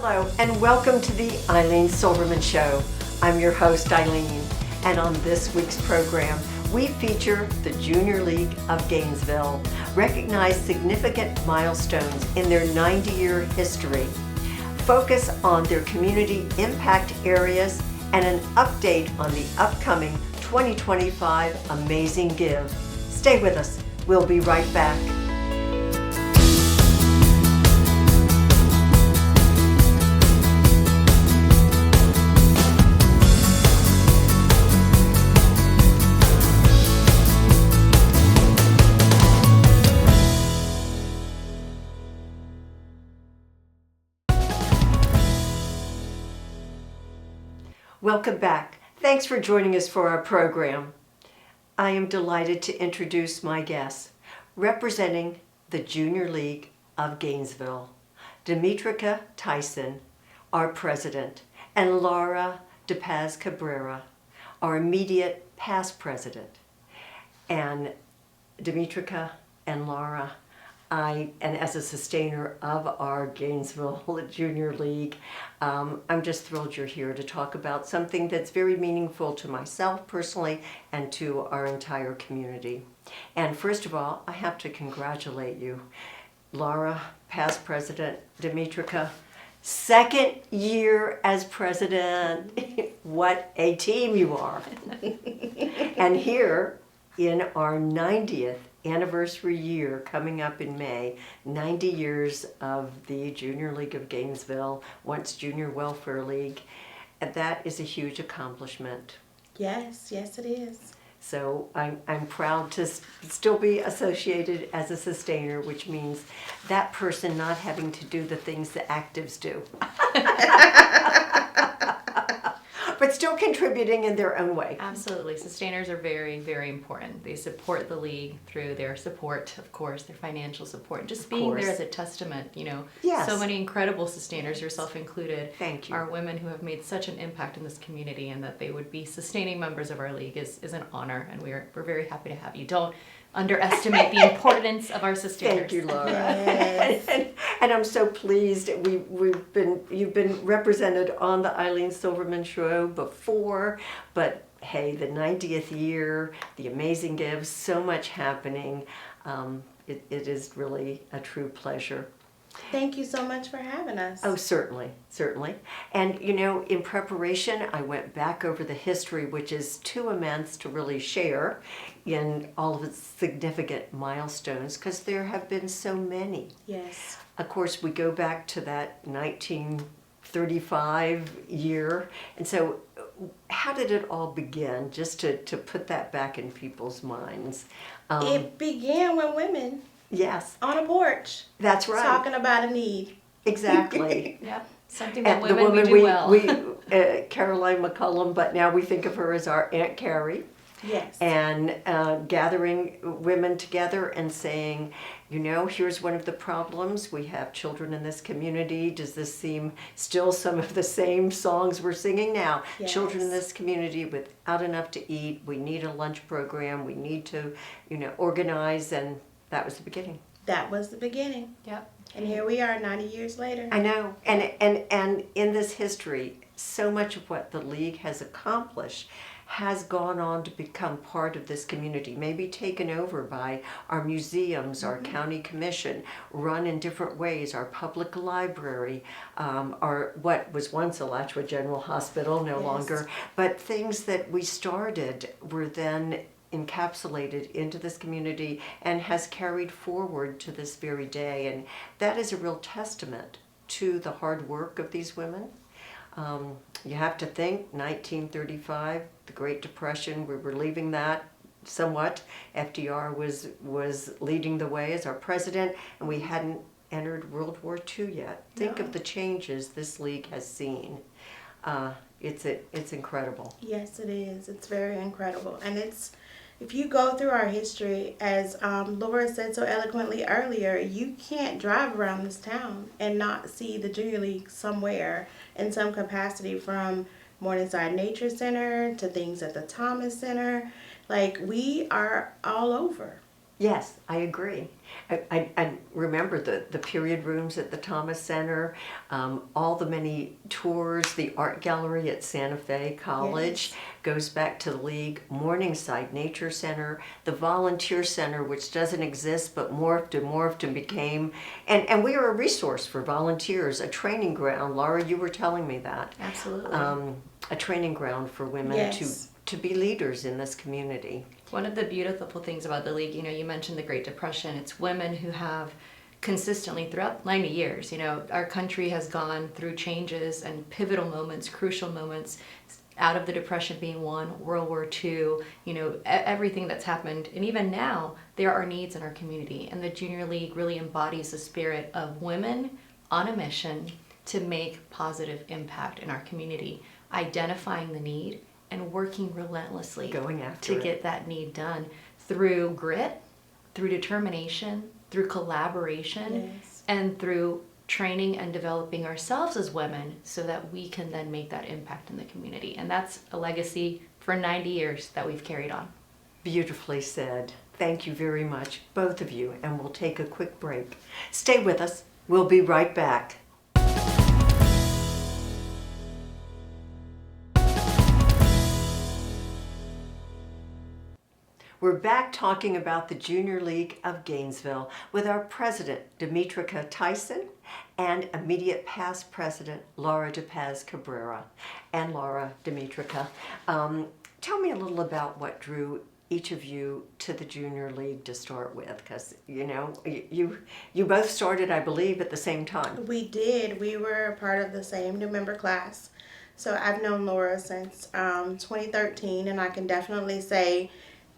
Hello and welcome to the Ilene Silverman Show. I'm your host Ilene, and on this week's program we feature the Junior League of Gainesville, recognize significant milestones in their 90-year history, focus on their community impact areas, and an update on the upcoming 2025 Amazing Give. Stay with us. We'll be right back. Welcome back. Thanks for joining us for our program. I am delighted to introduce my guest, representing the Junior League of Gainesville, Demetrica Tyson, our president, and Laura DePaz Cabrera, our immediate past president. And Demetrica and Laura, and as a sustainer of our Gainesville Junior League, I'm just thrilled you're here to talk about something that's very meaningful to myself personally and to our entire community. And first of all, I have to congratulate you. Laura, past president, Demetrica, second year as president. What a team you are. And here in our 90th anniversary year coming up in May, 90 years of the Junior League of Gainesville, once Junior Welfare League, and that is a huge accomplishment. Yes it is. So I'm proud to still be associated as a sustainer, which means that person not having to do the things the actives do. But still contributing in their own way. Absolutely. Sustainers are very, very important. They support the league through their support, of course, their financial support. Just being there as a testament, Yes. So many incredible sustainers, yourself included, Thank you. are women who have made such an impact in this community, and that they would be sustaining members of our league is an honor, and we're very happy to have you. Don't underestimate the importance of our sustainers. Thank you, Laura. Yes. And I'm so pleased you've been represented on the Ilene Silverman Show before, but hey, the 90th year, the Amazing Give, so much happening. It is really a true pleasure. Thank you so much for having us. Oh, certainly. And in preparation, I went back over the history, which is too immense to really share in all of its significant milestones, because there have been so many. Yes. Of course, we go back to that 1935 year. And so how did it all begin, just to put that back in people's minds? It began with women Yes, on a porch that's right. talking about a need. Exactly. Yep. Something that And the women woman do well. Caroline McCullum, but now we think of her as our Aunt Carrie. Yes. And gathering women together and saying, here's one of the problems. We have children in this community. Does this seem still some of the same songs we're singing now? Yes. Children in this community without enough to eat. We need a lunch program. We need to, organize. And that was the beginning. That was the beginning. Yep. And here we are 90 years later. I know. And in this history, so much of what the League has accomplished has gone on to become part of this community, maybe taken over by our museums, our county commission, run in different ways, our public library, our what was once Alachua General Hospital, no longer, but things that we started were then encapsulated into this community and has carried forward to this very day. And that is a real testament to the hard work of these women. You have to think 1935, the Great Depression, we were leaving that somewhat. FDR was leading the way as our president, and we hadn't entered World War II yet. Think of the changes this league has seen. It's incredible. Yes, it is. It's very incredible. And if you go through our history, as Laura said so eloquently earlier, you can't drive around this town and not see the Junior League somewhere in some capacity, from Morningside Nature Center to things at the Thomas Center. Like, we are all over. Yes, I agree. I remember the period rooms at the Thomas Center, all the many tours, the art gallery at Santa Fe College Yes. goes back to the League, Morningside Nature Center, the Volunteer Center, which doesn't exist but morphed and became, and we are a resource for volunteers, a training ground. Laura, you were telling me that. Absolutely. A training ground for women Yes. to be leaders in this community. One of the beautiful things about the League, you mentioned the Great Depression. It's women who have consistently throughout 90 years, our country has gone through changes and pivotal moments, crucial moments, out of the Depression being one, World War II, everything that's happened. And even now, there are needs in our community. And the Junior League really embodies the spirit of women on a mission to make positive impact in our community, identifying the need and working relentlessly Going after to it. get that need done through grit, through determination, through collaboration, Yes. and through training and developing ourselves as women so that we can then make that impact in the community. And that's a legacy for 90 years that we've carried on. Beautifully said. Thank you very much, both of you, and we'll take a quick break. Stay with us. We'll be right back. We're back talking about the Junior League of Gainesville with our president, Demetrica Tyson, and immediate past president, Laura DePaz Cabrera. And Laura, Demetrica, tell me a little about what drew each of you to the Junior League to start with, because, you both started, I believe, at the same time. We did. We were a part of the same new member class. So I've known Laura since 2013, and I can definitely say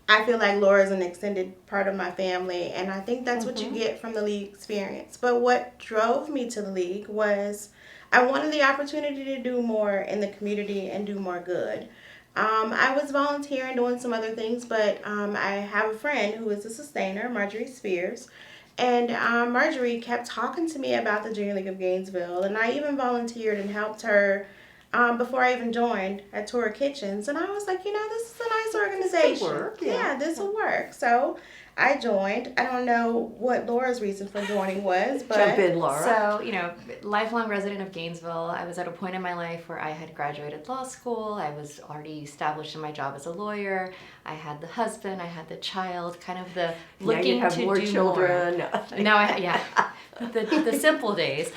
I feel like Laura is an extended part of my family, and I think that's what you get from the League experience. But what drove me to the League was I wanted the opportunity to do more in the community and do more good. I was volunteering, doing some other things, but I have a friend who is a sustainer, Marjorie Spears, and Marjorie kept talking to me about the Junior League of Gainesville, and I even volunteered and helped her before I even joined at Torah Kitchens. And I was like, this is a nice organization. This will work, yeah. This will work. So I joined. I don't know what Laura's reason for joining was, but Jump in, Laura. So, lifelong resident of Gainesville, I was at a point in my life where I had graduated law school. I was already established in my job as a lawyer. I had the husband, I had the child, kind of the looking now you have to more do children. more. Now the simple days,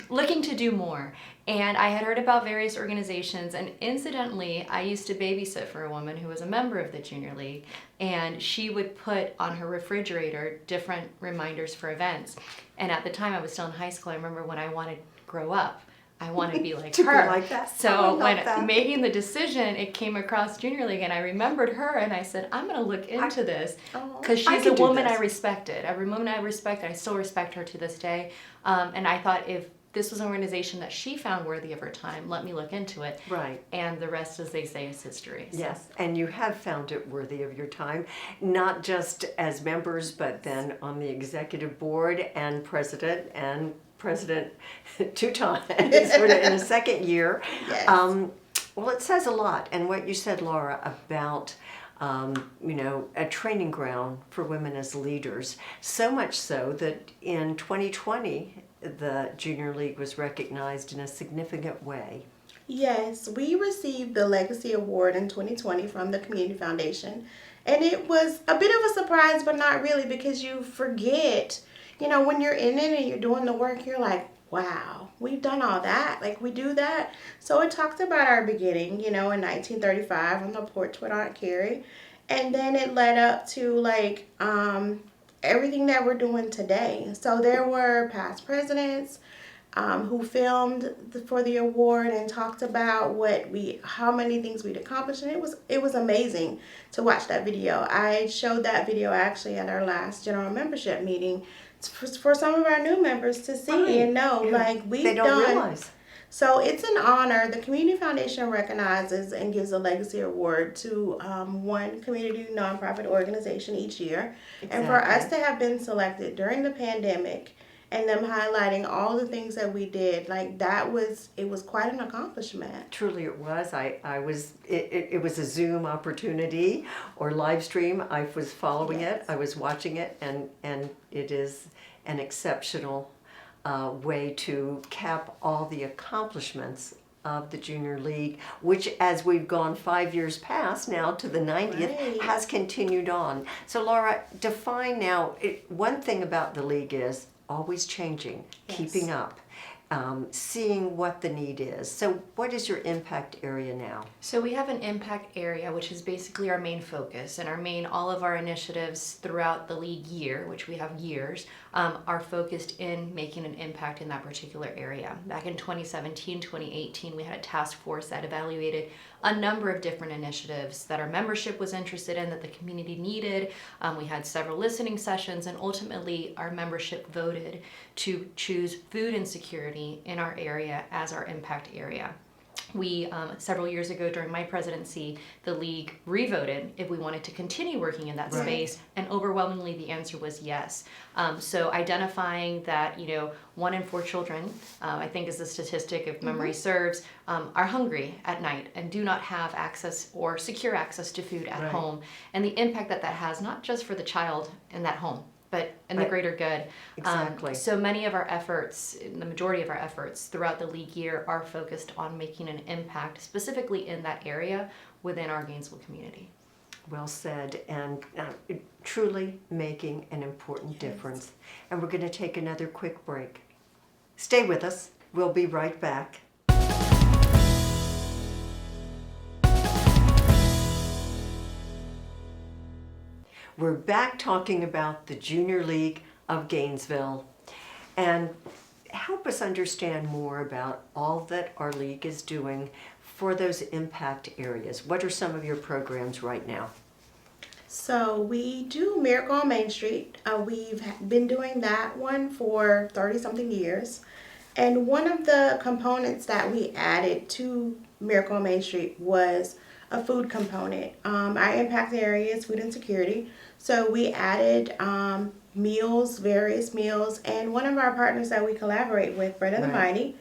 looking to do more. And I had heard about various organizations, and incidentally, I used to babysit for a woman who was a member of the Junior League, and she would put on her refrigerator different reminders for events. And at the time, I was still in high school. I remember when I wanted to grow up, I wanted to be like To be her. like that. I So love when that. making the decision, it came across Junior League, and I remembered her, and I said, I'm going to look into this because I she's can a do woman this. I respected. A woman I respected. I still respect her to this day. And I thought if this was an organization that she found worthy of her time, let me look into it. Right. And the rest, as they say, is history. So. Yes, and you have found it worthy of your time, not just as members, but then on the executive board and president 2 times, sort of in a second year. Yes. Well, it says a lot, and what you said, Laura, about a training ground for women as leaders. So much so that in 2020, the Junior League was recognized in a significant way. Yes, we received the Legacy Award in 2020 from the Community Foundation. And it was a bit of a surprise, but not really, because you forget, when you're in it and you're doing the work, you're like, wow, we've done all that. Like, we do that. So it talked about our beginning, in 1935 on the porch with Aunt Carrie. And then it led up to, everything that we're doing today. So there were past presidents who filmed for the award and talked about how many things we'd accomplished, and it was amazing to watch that video. I showed that video actually at our last general membership meeting for some of our new members to see and know, we've they don't done. realize. So it's an honor. The Community Foundation recognizes and gives a legacy award to one community nonprofit organization each year. And for us to have been selected during the pandemic and them highlighting all the things that we did. Like it was quite an accomplishment. Truly it was. It was a Zoom opportunity or live stream. I was following it. I was watching it, and it is an exceptional way to cap all the accomplishments of the Junior League, which, as we've gone 5 years past now to the 90th, Right. has continued on. So Laura, define now, one thing about the league is always changing, Yes. keeping up, seeing what the need is. So what is your impact area now? So we have an impact area, which is basically our main focus, and all of our initiatives throughout the league year, which we have years, are focused in making an impact in that particular area. Back in 2017, 2018, we had a task force that evaluated a number of different initiatives that our membership was interested in, that the community needed. We had several listening sessions, and ultimately our membership voted to choose food insecurity in our area as our impact area. We, several years ago during my presidency, the league revoted if we wanted to continue working in that Right. space, and overwhelmingly the answer was yes. So identifying that, 1 in 4 children, I think is the statistic if memory serves, are hungry at night and do not have access or secure access to food at Right. home, and the impact that has not just for the child in that home, but in the Right. greater good. Exactly. So many of our efforts, the majority of our efforts throughout the league year, are focused on making an impact specifically in that area within our Gainesville community. Well said, and truly making an important difference. And we're going to take another quick break. Stay with us. We'll be right back. We're back talking about the Junior League of Gainesville, and help us understand more about all that our league is doing for those impact areas. What are some of your programs right now? So we do Miracle on Main Street. We've been doing that one for 30 something years. And one of the components that we added to Miracle on Main Street was a food component. Our impact area is food insecurity. So we added meals, various meals, and one of our partners that we collaborate with, Bread of the Right. Mighty,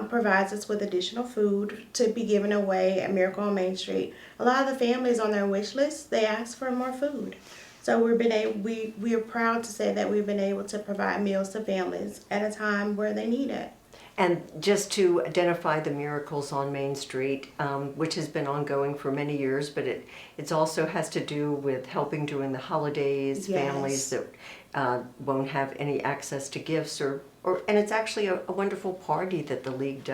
provides us with additional food to be given away at Miracle on Main Street. A lot of the families on their wish list, they ask for more food. So we are proud to say that we've been able to provide meals to families at a time where they need it. And just to identify the Miracles on Main Street, which has been ongoing for many years, but it also has to do with helping during the holidays, Yes. families that won't have any access to gifts, and it's actually a wonderful party that the league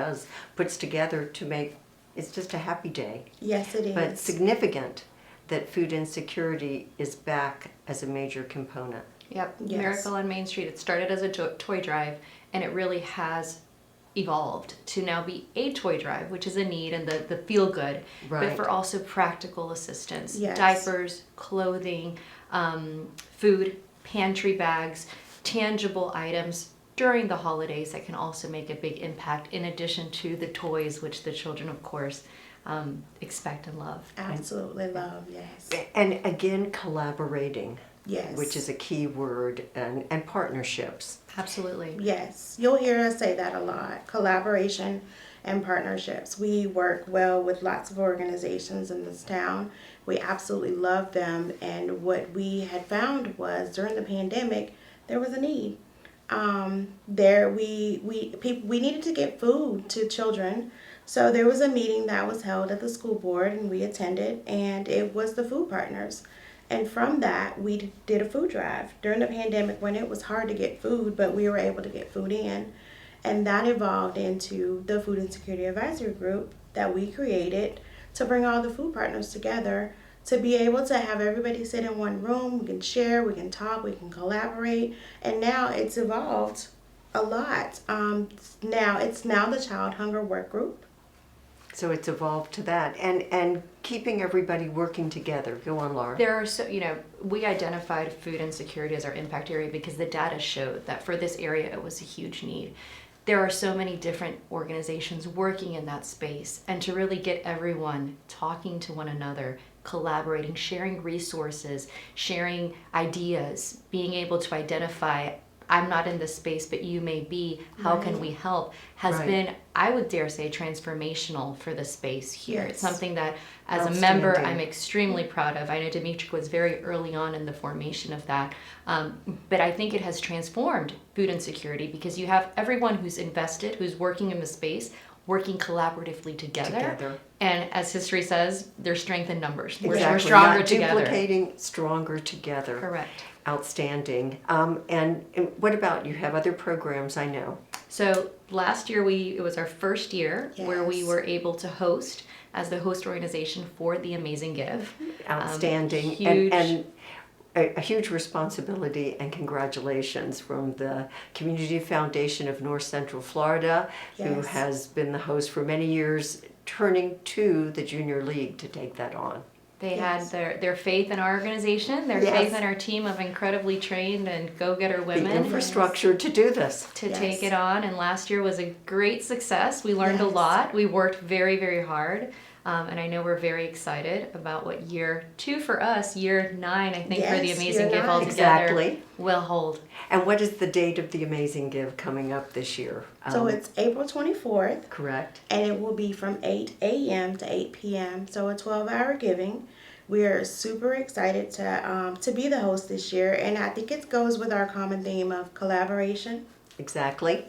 puts together to make, it's just a happy day. Yes, it is. But significant that food insecurity is back as a major component. Yep, Yes. Miracle on Main Street. It started as a toy drive, and it really has evolved to now be a toy drive, which is a need and the feel good, Right. but for also practical assistance, Yes. diapers, clothing, food, pantry bags, tangible items during the holidays that can also make a big impact, in addition to the toys, which the children, of course, expect and love. Absolutely love, yes. And again, collaborating, Yes. which is a key word, and partnerships. Absolutely. Yes, you'll hear us say that a lot. Collaboration and partnerships. We work well with lots of organizations in this town. We absolutely love them, and what we had found was during the pandemic, there was a need. We needed to get food to children. So there was a meeting that was held at the school board, and we attended, and it was the food partners. And from that, we did a food drive during the pandemic when it was hard to get food, but we were able to get food in. And that evolved into the Food Insecurity Advisory Group that we created to bring all the food partners together to be able to have everybody sit in one room. We can share, we can talk, we can collaborate. And now it's evolved a lot. It's now the Child Hunger Work Group. So it's evolved to that, and keeping everybody working together. Go on, Laura. There are we identified food insecurity as our impact area because the data showed that for this area it was a huge need. There are so many different organizations working in that space, and to really get everyone talking to one another, collaborating, sharing resources, sharing ideas, being able to identify I'm not in this space, but you may be. How can we help? Has Right. been, I would dare say, transformational for the space here. Yes. It's something that, as a member, Outstanding. I'm extremely proud of. I know Dimitri was very early on in the formation of that, but I think it has transformed food insecurity because you have everyone who's invested, who's working in the space, working collaboratively together. And as history says, there's strength in numbers. We're stronger Not together. duplicating, stronger together. Correct. Outstanding. And what about, you have other programs, I know. So last year it was our first year where we Yes. were able to host as the host organization for the Amazing Give. Outstanding. Huge. And a huge responsibility and congratulations from the Community Foundation of North Central Florida, who Yes. has been the host for many years, turning to the Junior League to take that on. They Yes. had their faith in our organization, their Yes. faith in our team of incredibly trained and go-getter The women infrastructure to do this. to Yes. take it on. And last year was a great success. We learned a Yes. lot. We worked very, very hard. And I know we're very excited about what year 2 for us, year 9, I think, for the Yes, Amazing year Give 9. altogether Exactly. will hold. And what is the date of the Amazing Give coming up this year? So it's April 24th, Correct. and it will be from 8 a.m. to 8 p.m. So a 12-hour giving. We're super excited to be the host this year, and I think it goes with our common theme of collaboration. Exactly.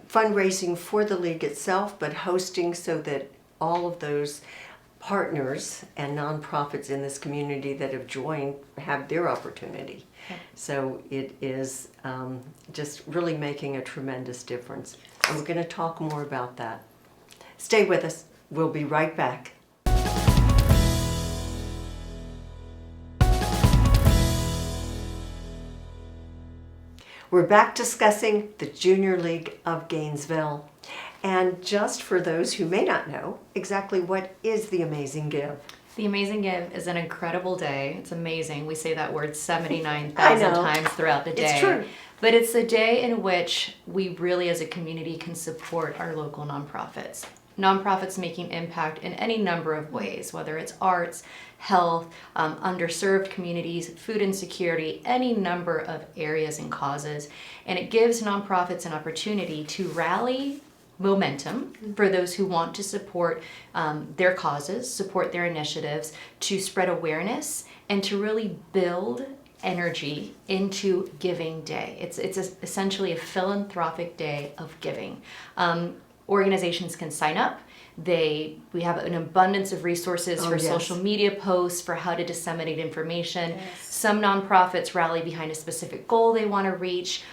Fundraising for the league itself, but hosting so that all of those partners and nonprofits in this community that have joined have their opportunity. Yep. So it is just really making a tremendous difference. And we're going to talk more about that. Stay with us. We'll be right back. We're back discussing the Junior League of Gainesville. And just for those who may not know, exactly what is the Amazing Give? The Amazing Give is an incredible day. It's amazing. We say that word I 79,000 know. times throughout the day. It's true. But it's the day in which we really as a community can support our local nonprofits. Nonprofits making impact in any number of ways, whether it's arts, health, underserved communities, food insecurity, any number of areas and causes. And it gives nonprofits an opportunity to rally momentum for those who want to support their causes, support their initiatives, to spread awareness, and to really build energy into Giving Day. It's essentially a philanthropic day of giving. Organizations can sign up. We have an abundance of resources for yes. social media posts, for how to disseminate information. Yes. Some nonprofits rally behind a specific goal they want to reach.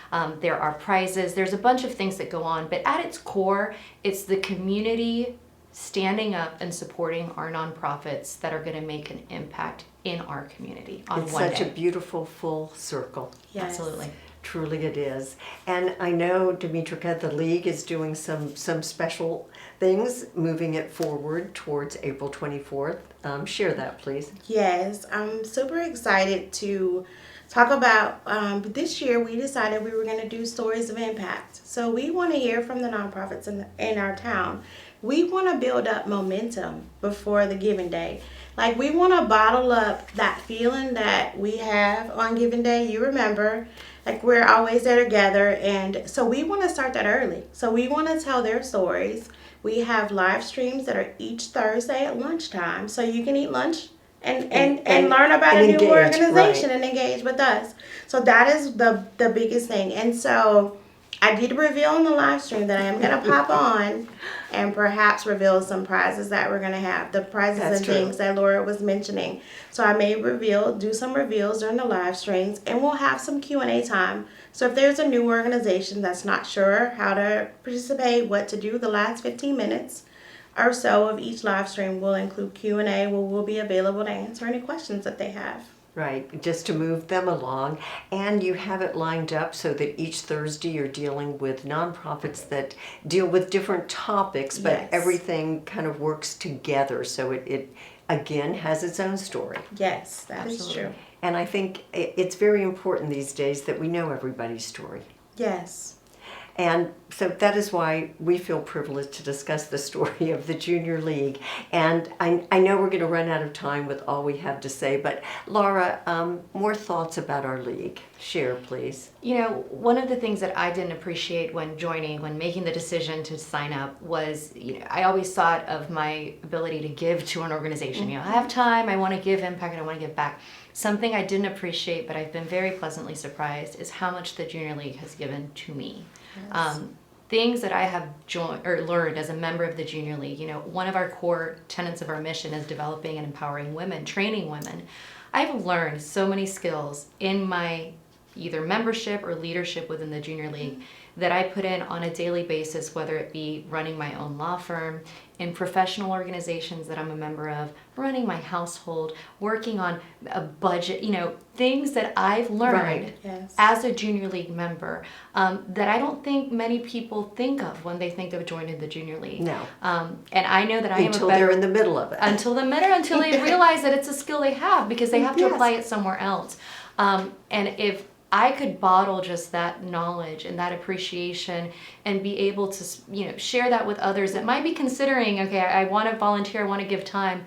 There are prizes. There's a bunch of things that go on, but at its core, it's the community standing up and supporting our nonprofits that are going to make an impact in our community on It's one such day. a beautiful full circle. Yes. Absolutely. Truly it is. And I know, Demetrika, the league is doing some special things, moving it forward towards April 24th. Share that, please. Yes, I'm super excited to talk about this year we decided we were going to do stories of impact. So we want to hear from the nonprofits in our town. We want to build up momentum before the Giving Day. Like, we want to bottle up that feeling that we have on Giving Day. You remember, like, we're always there together, and so we want to start that early. So we want to tell their stories. We have live streams that are each Thursday at lunchtime, so you can eat lunch and learn about and a new engage, organization right. and engage with us. So that is the biggest thing. And so I did reveal in the live stream that I am going to pop on and perhaps reveal some prizes that we're going to have. The prizes That's and true. things that Laura was mentioning. So I may do some reveals during the live streams, and we'll have some Q&A time. So if there's a new organization that's not sure how to participate, what to do, the last 15 minutes or so of each live stream will include Q&A where we'll be available to answer any questions that they have. Right, just to move them along. And you have it lined up so that each Thursday you're dealing with nonprofits that deal with different topics, but Yes. everything kind of works together. So it again has its own story. Yes, that is Absolutely. true. And I think it's very important these days that we know everybody's story. Yes. And so that is why we feel privileged to discuss the story of the Junior League. And I know we're going to run out of time with all we have to say, but Laura, more thoughts about our league. Share, please. You know, one of the things that I didn't appreciate when making the decision to sign up was, I always thought of my ability to give to an organization. I have time, I want to give impact, and I want to give back. Something I didn't appreciate, but I've been very pleasantly surprised, is how much the Junior League has given to me. Yes. Things that I have learned as a member of the Junior League. One of our core tenets of our mission is developing and empowering women, training women. I've learned so many skills in my either membership or leadership within the Junior League that I put in on a daily basis, whether it be running my own law firm, in professional organizations that I'm a member of, running my household, working on a budget, things that I've learned as a Junior League member that I don't think many people think of when they think of joining the Junior League. No. And I know that I am until they're in the middle of it. Until they realize that it's a skill they have because they have to apply it somewhere else. And if I could bottle just that knowledge and that appreciation and be able to, share that with others that might be considering, okay, I want to volunteer, I want to give time.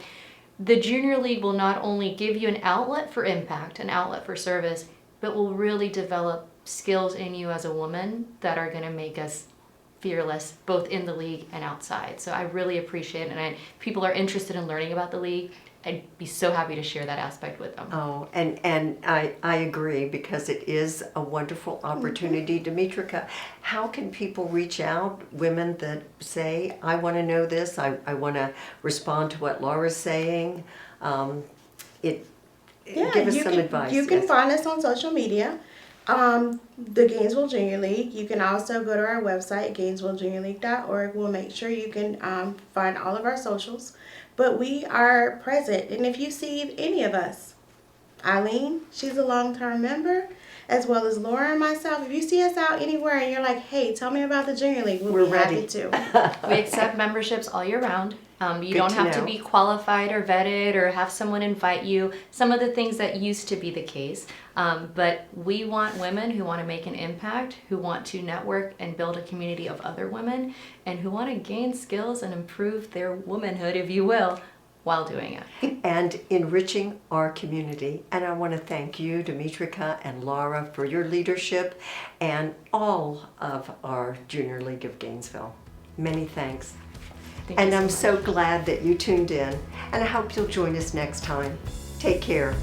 The Junior League will not only give you an outlet for impact, an outlet for service, but will really develop skills in you as a woman that are going to make us fearless, both in the league and outside. So I really appreciate it. And people are interested in learning about the league. I'd be so happy to share that aspect with them. Oh, and I agree, because it is a wonderful opportunity. Demetrika, how can people reach out, women that say, I want to know this, I want to respond to what Laura's saying? Give us some advice. You can find us on social media, the Gainesville Junior League. You can also go to our website, GainesvilleJuniorLeague.org. We'll make sure you can find all of our socials. But we are present, and if you see any of us, Eileen, she's a long-term member, as well as Laura and myself, if you see us out anywhere and you're like, hey, tell me about the Junior League, we'll be ready. Happy to. We accept memberships all year round. You Good don't to have to know. be qualified or vetted or have someone invite you. Some of the things that used to be the case. But we want women who want to make an impact, who want to network and build a community of other women, and who want to gain skills and improve their womanhood, if you will, while doing it. And enriching our community. And I want to thank you, Demetrika and Laura, for your leadership, and all of our Junior League of Gainesville. Many thanks. Thank you And so I'm much. so glad that you tuned in, and I hope you'll join us next time. Take care.